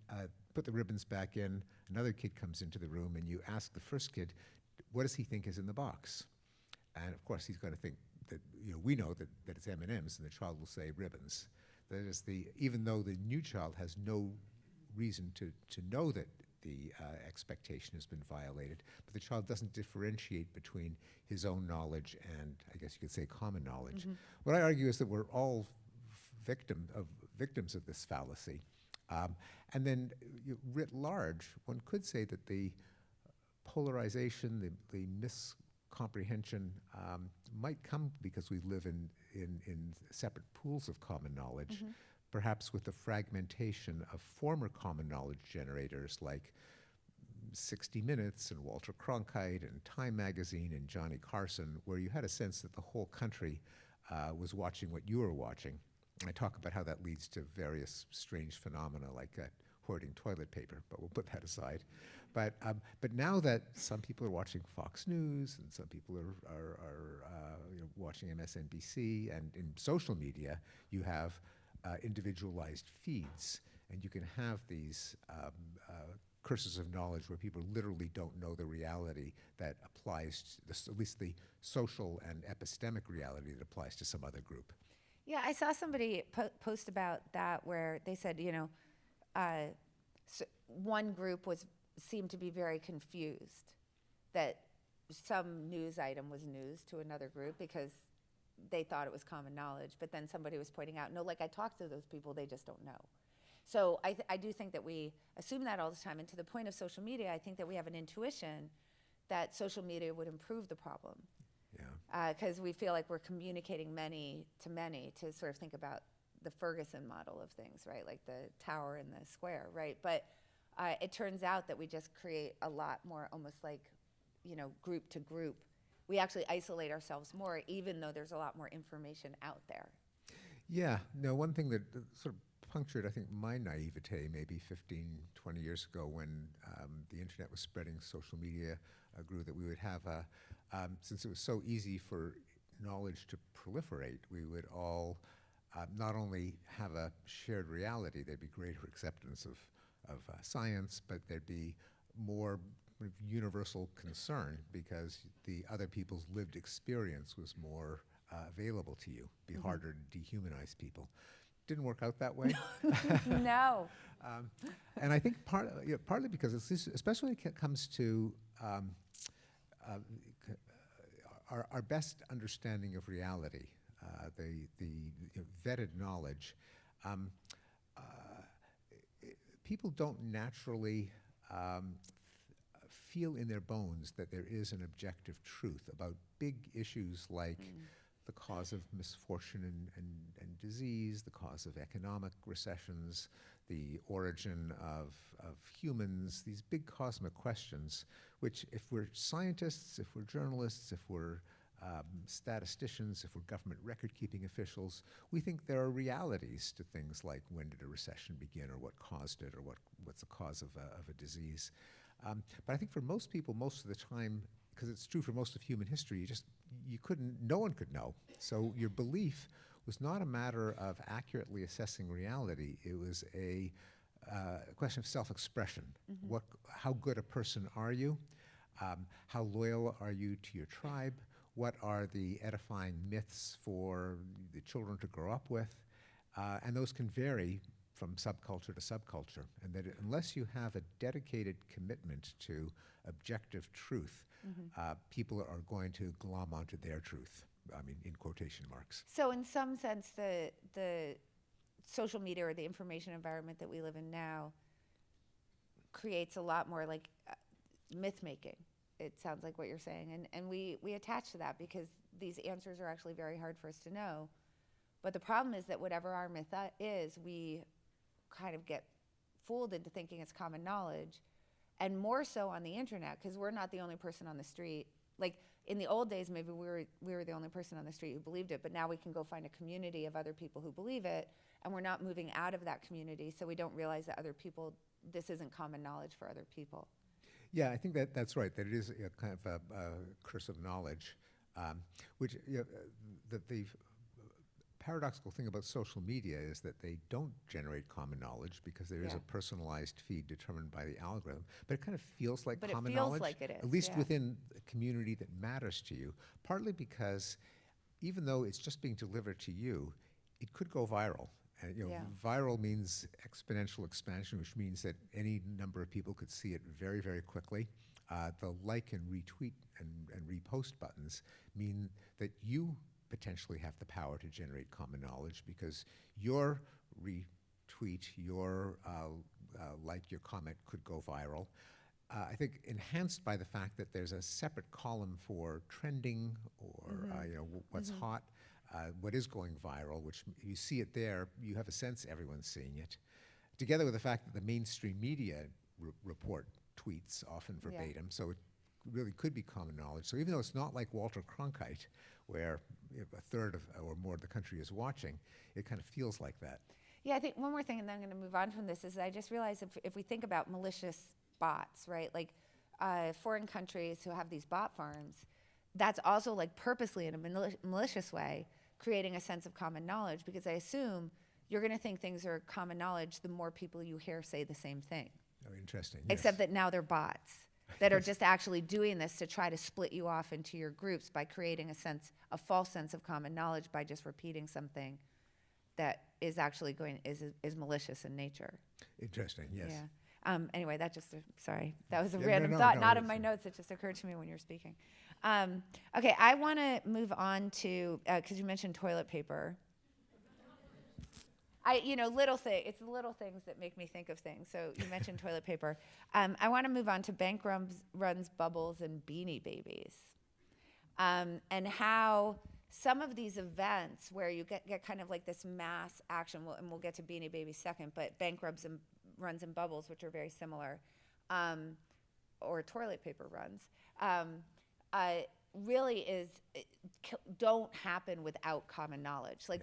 put the ribbons back in. Another kid comes into the room and you ask the first kid, what does he think is in the box? And of course, he's going to think that, we know that it's M&Ms, and the child will say ribbons. That is, even though the new child has no reason to know that the expectation has been violated, but the child doesn't differentiate between his own knowledge and, I guess you could say, common knowledge. Mm-hmm. What I argue is that we're all victims of this fallacy. And then, writ large, one could say that the polarization, the miscomprehension might come because we live in separate pools of common knowledge, mm-hmm. perhaps with the fragmentation of former common knowledge generators like 60 Minutes and Walter Cronkite and Time Magazine and Johnny Carson, where you had a sense that the whole country was watching what you were watching. I talk about how that leads to various strange phenomena like hoarding toilet paper, but we'll put that aside. But now that some people are watching Fox News and some people are watching MSNBC, and in social media you have individualized feeds, and you can have these curses of knowledge where people literally don't know the reality that applies to this, at least the social and epistemic reality that applies to some other group. Yeah, I saw somebody post about that where they said, so one group seemed to be very confused that some news item was news to another group because they thought it was common knowledge, but then somebody was pointing out, no, like I talked to those people, they just don't know. So I do think that we assume that all the time, and to the point of social media, I think that we have an intuition that social media would improve the problem. Yeah. Because we feel like we're communicating many to sort of think about the Ferguson model of things, right? Like the tower and the square, right? But it turns out that we just create a lot more almost like, group to group. We actually isolate ourselves more, even though there's a lot more information out there. Yeah. No, one thing that sort of punctured, I think, my naivete maybe 15, 20 years ago when the internet was spreading, social media grew, that we would have since it was so easy for knowledge to proliferate, we would all not only have a shared reality, there'd be greater acceptance of science, but there'd be more universal concern because the other people's lived experience was more available to you. It'd be mm-hmm. harder to dehumanize people. Didn't work out that way. No. And I think partly because, especially when it comes to our best understanding of reality, the vetted knowledge, people don't naturally feel in their bones that there is an objective truth about big issues like the cause of misfortune and disease, the cause of economic recessions, the origin of humans, these big cosmic questions, which if we're scientists, if we're journalists, if we're statisticians, if we're government record-keeping officials, we think there are realities to things like when did a recession begin, or what caused it, or what's the cause of a disease. But I think for most people, most of the time, because it's true for most of human history, no one could know. So your belief was not a matter of accurately assessing reality. It was a question of self-expression. How good a person are you? How loyal are you to your tribe? What are the edifying myths for the children to grow up with? And those can vary from subculture to subculture. And that unless you have a dedicated commitment to objective truth, people are going to glom onto their truth. I mean, in quotation marks. So in some sense, the social media or the information environment that we live in now creates a lot more like myth making. It sounds like what you're saying. And we attach to that because these answers are actually very hard for us to know. But the problem is that whatever our myth is, we kind of get fooled into thinking it's common knowledge, and more so on the internet, because we're not the only person on the street. Like in the old days, maybe we were the only person on the street who believed it, but now we can go find a community of other people who believe it, and we're not moving out of that community, so we don't realize that this isn't common knowledge for other people. Yeah, I think that's right, that it is a kind of a curse of knowledge, which the paradoxical thing about social media is that they don't generate common knowledge because there is a personalized feed determined by the algorithm, but it kind of feels like common knowledge. But it feels like it is, at least within a community that matters to you, partly because even though it's just being delivered to you, it could go viral. And viral means exponential expansion, which means that any number of people could see it very, very quickly. The like and retweet and repost buttons mean that you potentially have the power to generate common knowledge because your retweet, your like, your comment could go viral. I think enhanced by the fact that there's a separate column for trending or what's hot, what is going viral, which you see it there, you have a sense everyone's seeing it. Together with the fact that the mainstream media report tweets often verbatim, so it really could be common knowledge. So even though it's not like Walter Cronkite, where a third of or more of the country is watching, it kind of feels like that. Yeah, I think one more thing, and then I'm going to move on from this, is I just realized if we think about malicious bots, right, like foreign countries who have these bot farms, that's also like purposely in a malicious way creating a sense of common knowledge, because I assume you're going to think things are common knowledge the more people you hear say the same thing. Oh, interesting. Except that now they're bots that are just actually doing this to try to split you off into your groups by creating a false sense of common knowledge by just repeating something that is actually is malicious in nature. Interesting, yes. Yeah. Anyway, that was a random thought, not in my notes. It just occurred to me when you were speaking. Okay, I want to move on to, because you mentioned toilet paper. It's the little things that make me think of things. So you mentioned toilet paper. I want to move on to bank runs, bubbles, and Beanie Babies. And how some of these events where you get kind of like this mass action, and we'll get to Beanie Babies second, but bank runs and bubbles, which are very similar, or toilet paper runs, really don't happen without common knowledge. Like,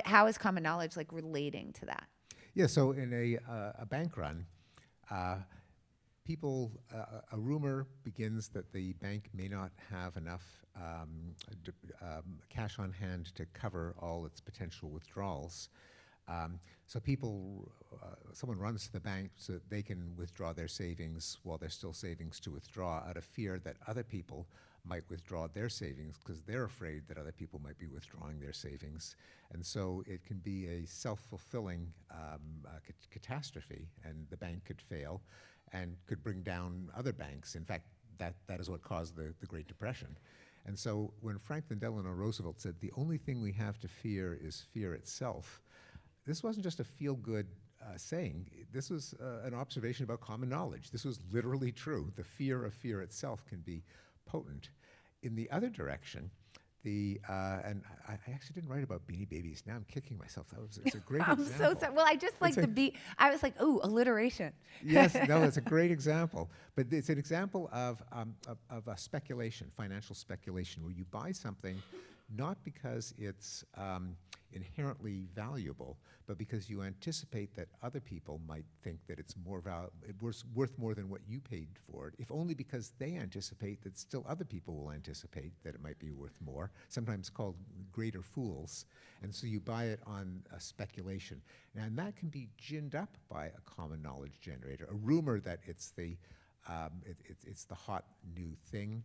how is common knowledge like relating to that? Yeah, so in a bank run, a rumor begins that the bank may not have enough cash on hand to cover all its potential withdrawals. So someone runs to the bank so that they can withdraw their savings while there's still savings to withdraw, out of fear that other people might withdraw their savings because they're afraid that other people might be withdrawing their savings. And so it can be a self-fulfilling catastrophe, and the bank could fail and could bring down other banks. In fact, that is what caused the Great Depression. And so when Franklin Delano Roosevelt said, the only thing we have to fear is fear itself, this wasn't just a feel-good saying. This was an observation about common knowledge. This was literally true. The fear of fear itself can be potent. In the other direction, and I actually didn't write about Beanie Babies. Now I'm kicking myself. It's a great I'm example. so sorry. Well, I just like the beat. I was like, ooh, alliteration. Yes, no, it's a great example. But it's an example of a speculation, financial speculation, where you buy something not because it's inherently valuable, but because you anticipate that other people might think that it's worth more than what you paid for it, if only because they anticipate that still other people will anticipate that it might be worth more, sometimes called greater fools. And so you buy it on a speculation. And that can be ginned up by a common knowledge generator, a rumor that it's the hot new thing.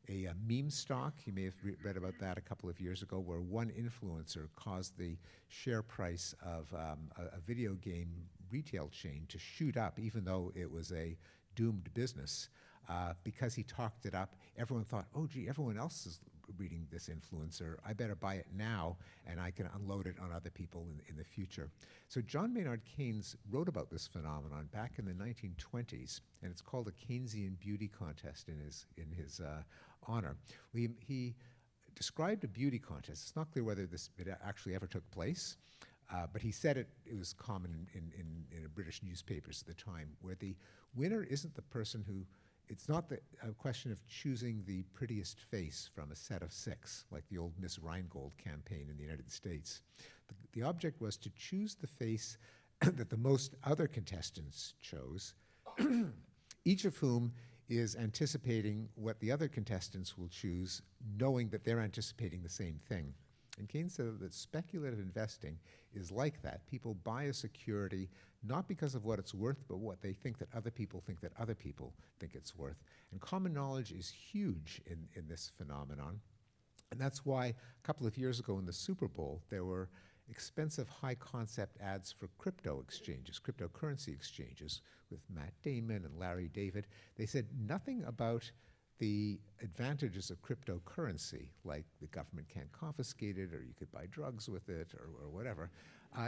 A meme stock, you may have read about that a couple of years ago, where one influencer caused the share price of a video game retail chain to shoot up, even though it was a doomed business. Because he talked it up, everyone thought, oh gee, everyone else is reading this influencer, I better buy it now, and I can unload it on other people in the future. So John Maynard Keynes wrote about this phenomenon back in the 1920s, and it's called a Keynesian beauty contest in his honor. He described a beauty contest. It's not clear whether it actually ever took place, but he said it was common in British newspapers at the time, where the winner isn't the person who, it's not a question of choosing the prettiest face from a set of 6, like the old Miss Rheingold campaign in the United States. The object was to choose the face that the most other contestants chose, each of whom is anticipating what the other contestants will choose, knowing that they're anticipating the same thing. And Keynes said that speculative investing is like that. People buy a security not because of what it's worth, but what they think that other people think it's worth. And common knowledge is huge in this phenomenon. And that's why a couple of years ago in the Super Bowl, there were expensive high-concept ads for crypto exchanges, cryptocurrency exchanges, with Matt Damon and Larry David. They said nothing about the advantages of cryptocurrency, like the government can't confiscate it, or you could buy drugs with it, or whatever.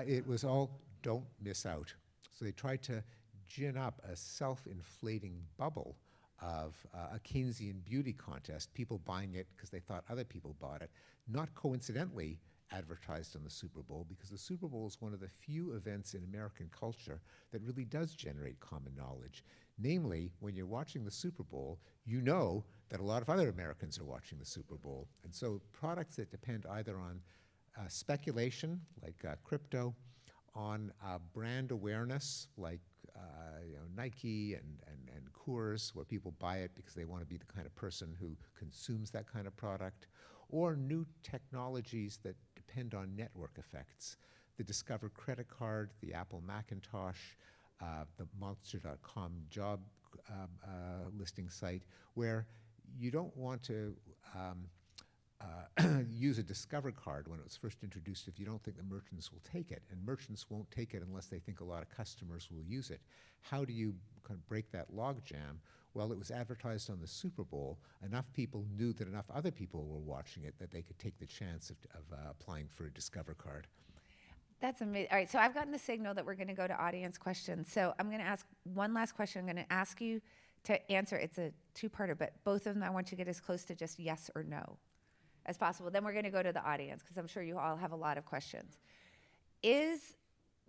It was all, don't miss out. So they tried to gin up a self-inflating bubble of a Keynesian beauty contest, people buying it because they thought other people bought it, not coincidentally advertised on the Super Bowl, because the Super Bowl is one of the few events in American culture that really does generate common knowledge. Namely, when you're watching the Super Bowl, you know that a lot of other Americans are watching the Super Bowl. And so products that depend either on speculation, like crypto, on brand awareness, like Nike and Coors, where people buy it because they want to be the kind of person who consumes that kind of product, or new technologies that depend on network effects. The Discover credit card, the Apple Macintosh, the Monster.com job listing site, where you don't want to use a Discover card when it was first introduced if you don't think the merchants will take it. And merchants won't take it unless they think a lot of customers will use it. How do you kind of break that logjam? Well, it was advertised on the Super Bowl. Enough people knew that enough other people were watching it that they could take the chance of applying for a Discover card. That's amazing. All right, so I've gotten the signal that we're going to go to audience questions. So I'm going to ask one last question. I'm going to ask you to answer. It's a two-parter, but both of them I want you to get as close to just yes or no as possible. Then we're going to go to the audience, because I'm sure you all have a lot of questions. Is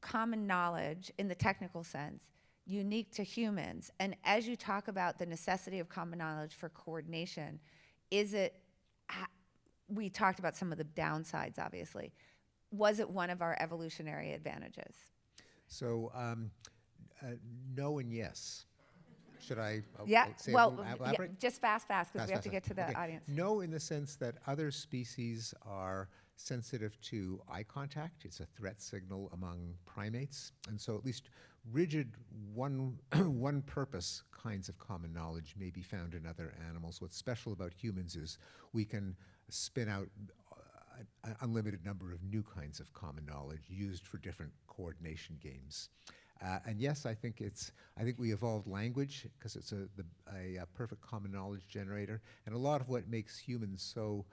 common knowledge, in the technical sense, unique to humans? And as you talk about the necessity of common knowledge for coordination, is it, we talked about some of the downsides, obviously. Was it one of our evolutionary advantages? So no and yes. Should I say elaborate? Yeah, just fast, because we have to get to the audience. No, in the sense that other species are sensitive to eye contact. It's a threat signal among primates. And so at least rigid one purpose kinds of common knowledge may be found in other animals. What's special about humans is we can spin out an unlimited number of new kinds of common knowledge used for different coordination games. And yes, I think we evolved language because it's a perfect common knowledge generator. And a lot of what makes humans so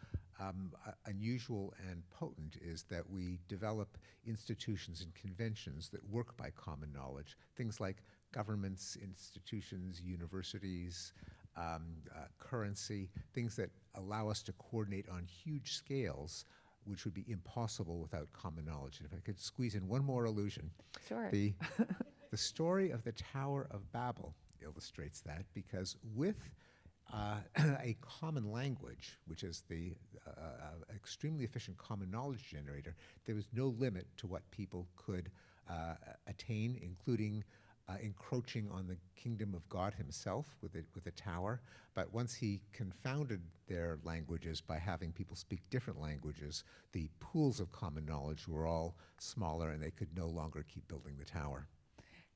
unusual and potent is that we develop institutions and conventions that work by common knowledge. Things like governments, institutions, universities, currency, things that allow us to coordinate on huge scales, which would be impossible without common knowledge. And if I could squeeze in one more illusion. Sure. The story of the Tower of Babel illustrates that, because with a common language, which is the extremely efficient common knowledge generator, there was no limit to what people could attain, including encroaching on the kingdom of God himself with a tower. But once he confounded their languages by having people speak different languages, the pools of common knowledge were all smaller and they could no longer keep building the tower.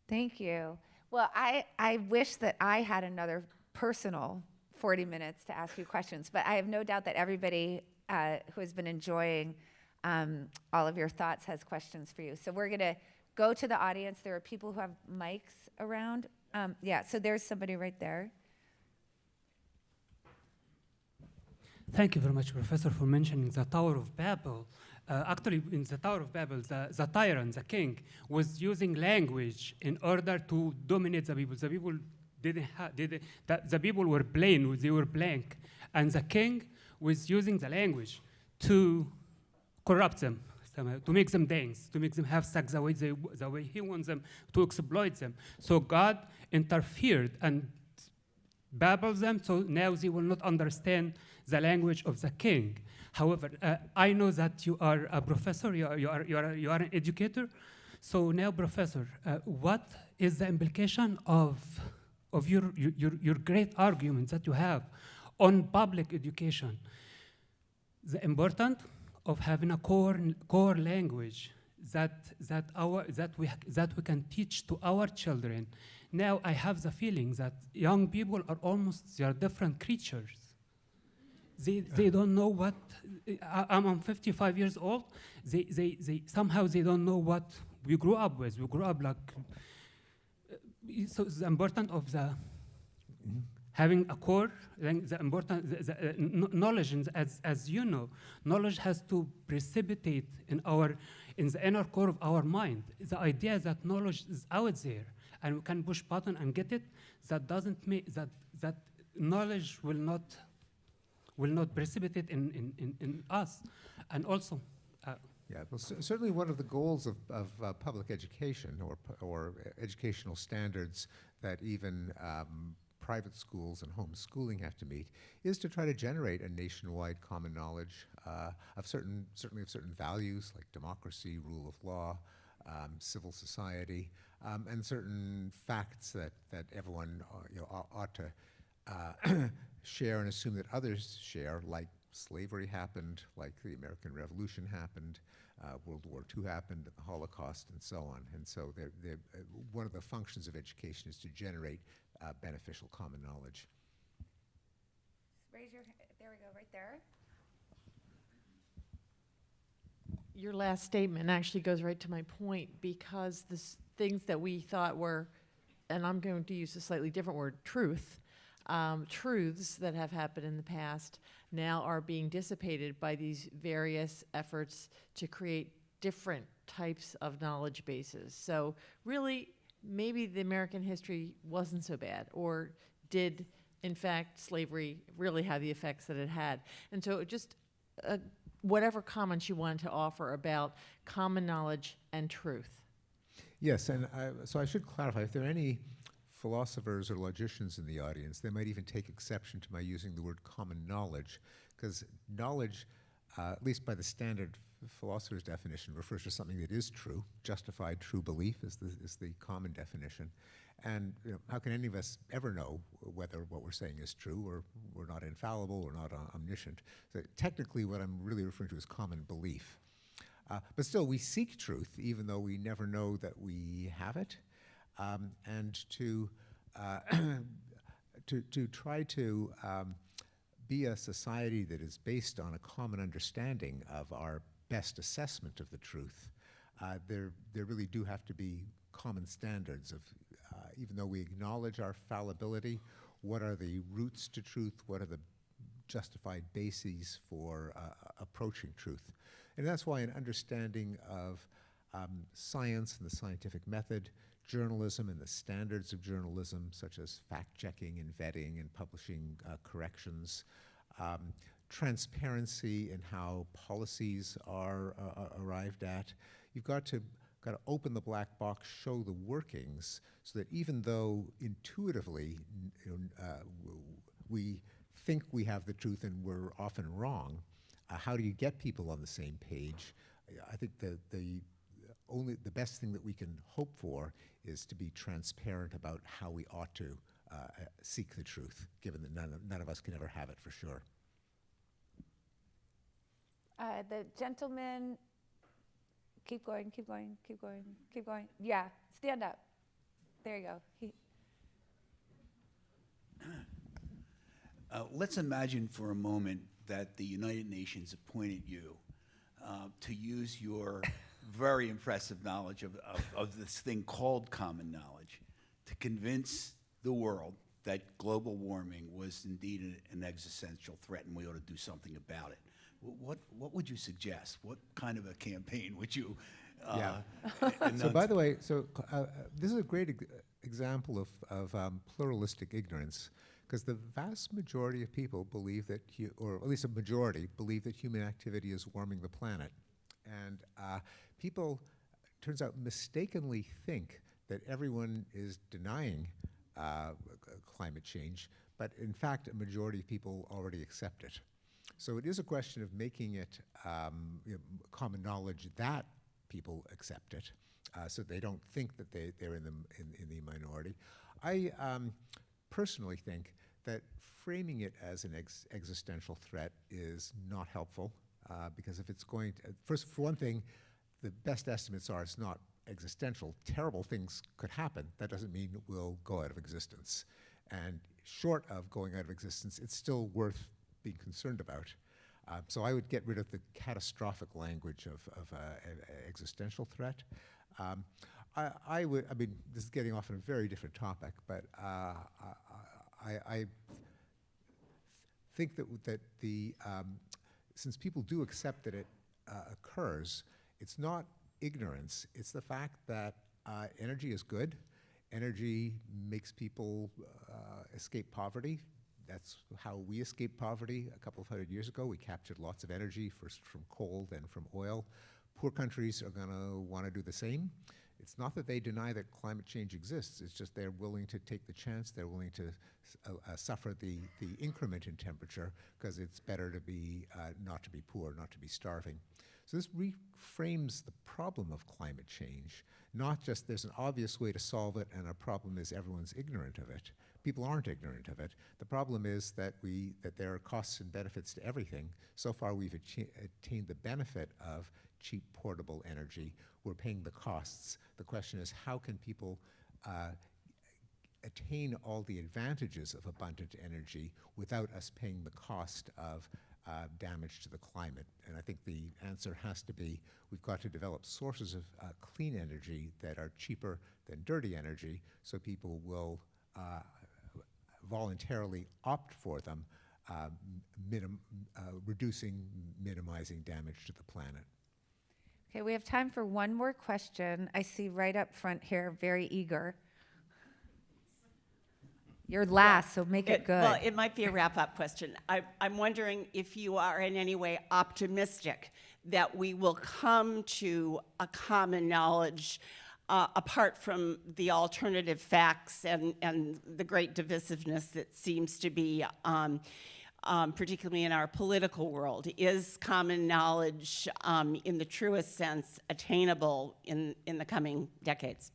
Thank you. Well, I wish that I had another personal 40 minutes to ask you questions, but I have no doubt that everybody who has been enjoying all of your thoughts has questions for you. So we're going to go to the audience. There are people who have mics around. Yeah, so there's somebody right there. Thank you very much, Professor, for mentioning the Tower of Babel. Actually, in the Tower of Babel, the tyrant, the king, was using language in order to dominate the people. The people the people were plain, they were blank. And the king was using the language to corrupt them, somehow, to make them dance, to make them have sex the way he wants them, to exploit them. So God interfered and babbled them, so now they will not understand the language of the king. However, I know that you are a professor, you are an educator. So now, Professor, what is the implication of your great argument that you have on public education? The importance of having a core language that we can teach to our children. Now I have the feeling that young people are they are different creatures. They don't know what, I'm 55 years old, they somehow they don't know what we grew up with. We grew up like, so the importance of having a core, the important knowledge, as you know, knowledge has to precipitate in the inner core of our mind. The idea that knowledge is out there and we can push button and get it, that doesn't make that knowledge will not precipitate in us. And also, yeah, well, certainly one of the goals of public education or educational standards that even private schools and homeschooling have to meet is to try to generate a nationwide common knowledge certainly of certain values like democracy, rule of law, civil society, and certain facts that everyone ought to share and assume that others share, like slavery happened, like the American Revolution happened, World War II happened, the Holocaust, and so on. And so one of the functions of education is to generate beneficial common knowledge. Raise your hand. There we go, right there. Your last statement actually goes right to my point, because the things that we thought were, and I'm going to use a slightly different word, truths that have happened in the past now are being dissipated by these various efforts to create different types of knowledge bases. So really, maybe the American history wasn't so bad, or did, in fact, slavery really have the effects that it had? And so just whatever comments you wanted to offer about common knowledge and truth. Yes, and so I should clarify, if there are any philosophers or logicians in the audience, they might even take exception to my using the word common knowledge, because knowledge, at least by the standard philosopher's definition, refers to something that is true. Justified true belief is the common definition. And how can any of us ever know whether what we're saying is true, or we're not infallible, or not omniscient? So technically what I'm really referring to is common belief. But still, we seek truth, even though we never know that we have it. And to try to be a society that is based on a common understanding of our best assessment of the truth, there really do have to be common standards of, even though we acknowledge our fallibility, what are the roots to truth, what are the justified bases for approaching truth. And that's why an understanding of science and the scientific method, journalism and the standards of journalism, such as fact-checking and vetting and publishing corrections, transparency in how policies are arrived at. You've got to open the black box, show the workings, so that even though intuitively we think we have the truth and we're often wrong. How do you get people on the same page? I think the best thing that we can hope for is to be transparent about how we ought to seek the truth, given that none of us can ever have it for sure. The gentleman, keep going, keep going, keep going, keep going. Yeah, stand up. There you go. Let's imagine for a moment that the United Nations appointed you to use your very impressive knowledge of this thing called common knowledge to convince the world that global warming was indeed an existential threat and we ought to do something about it. What would you suggest? What kind of a campaign would you So by the way, this is a great example of pluralistic ignorance, because the vast majority of people believe that, or at least a majority, believe that human activity is warming the planet. And people, turns out, mistakenly think that everyone is denying climate change, but in fact, a majority of people already accept it. So it is a question of making it common knowledge that people accept it, so they don't think that they're in the minority. I personally think that framing it as an existential threat is not helpful, because if it's going to, first, for one thing, the best estimates are it's not existential. Terrible things could happen. That doesn't mean it will go out of existence. And short of going out of existence, it's still worth being concerned about. So I would get rid of the catastrophic language of existential threat. I mean, this is getting off on a very different topic, but I think that since people do accept that it occurs, it's not ignorance, it's the fact that energy is good. Energy makes people escape poverty. That's how we escaped poverty a couple of hundred years ago. We captured lots of energy, first from coal, then from oil. Poor countries are going to want to do the same. It's not that they deny that climate change exists, it's just they're willing to take the chance, they're willing to suffer the increment in temperature, because it's better to be, not to be poor, not to be starving. So this reframes the problem of climate change, not just there's an obvious way to solve it and our problem is everyone's ignorant of it. People aren't ignorant of it. The problem is that there are costs and benefits to everything. So far we've attained the benefit of cheap portable energy. We're paying the costs. The question is, how can people attain all the advantages of abundant energy without us paying the cost of damage to the climate? And I think the answer has to be, we've got to develop sources of clean energy that are cheaper than dirty energy, so people will voluntarily opt for them, minimizing damage to the planet. Okay, we have time for one more question. I see right up front here, very eager. You're last, so make it good. Well, it might be a wrap-up question. I'm wondering if you are in any way optimistic that we will come to a common knowledge apart from the alternative facts and the great divisiveness that seems to be, particularly in our political world. Is common knowledge, in the truest sense, attainable in the coming decades?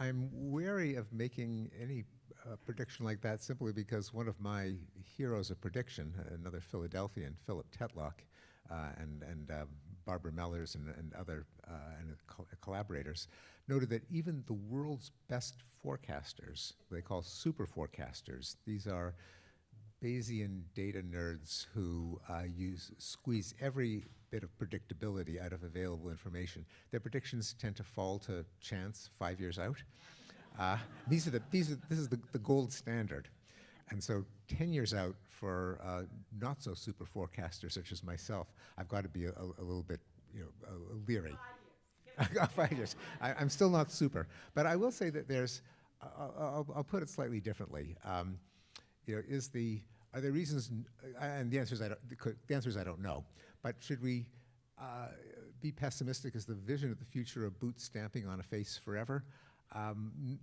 I'm wary of making any prediction like that, simply because one of my heroes of prediction, another Philadelphian, Philip Tetlock, and Barbara Mellers and other collaborators, noted that even the world's best forecasters, they call super forecasters, these are Bayesian data nerds who squeeze every bit of predictability out of available information. Their predictions tend to fall to chance 5 years out. This is the gold standard. And so 10 years out for not so super forecasters such as myself, I've got to be a little bit, leery. 5 years. 5 years. I'm still not super. But I will say that there's, I'll put it slightly differently. Are there reasons, and the answer is I don't know, but should we be pessimistic? Is the vision of the future of boot stamping on a face forever?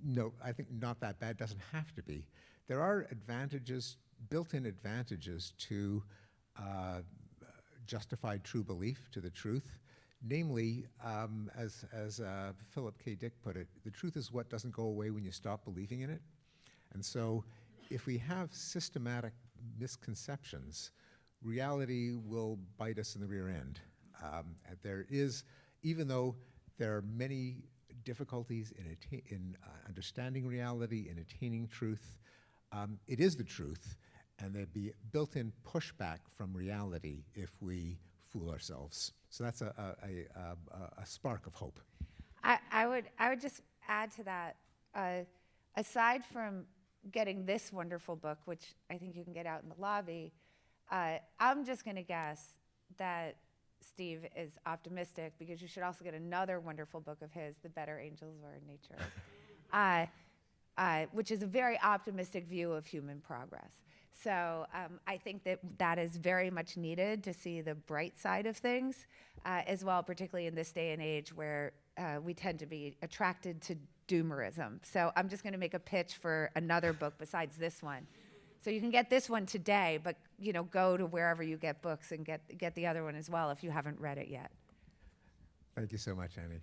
No, I think not that bad, doesn't have to be. There are advantages, built-in advantages to justified true belief, to the truth. Namely, as Philip K. Dick put it, the truth is what doesn't go away when you stop believing in it. And so if we have systematic misconceptions, reality will bite us in the rear end. And there is, even though there are many difficulties in understanding reality, in attaining truth, it is the truth, and there'd be built-in pushback from reality if we fool ourselves. So that's a spark of hope. I would just add to that, aside from getting this wonderful book, which I think you can get out in the lobby, I'm just going to guess that Steve is optimistic, because you should also get another wonderful book of his, The Better Angels Are in Nature, which is a very optimistic view of human progress. So I think that is very much needed to see the bright side of things as well, particularly in this day and age where we tend to be attracted to doomerism. So I'm just going to make a pitch for another book besides this one. So you can get this one today, but go to wherever you get books and get the other one as well if you haven't read it yet. Thank you so much, Annie.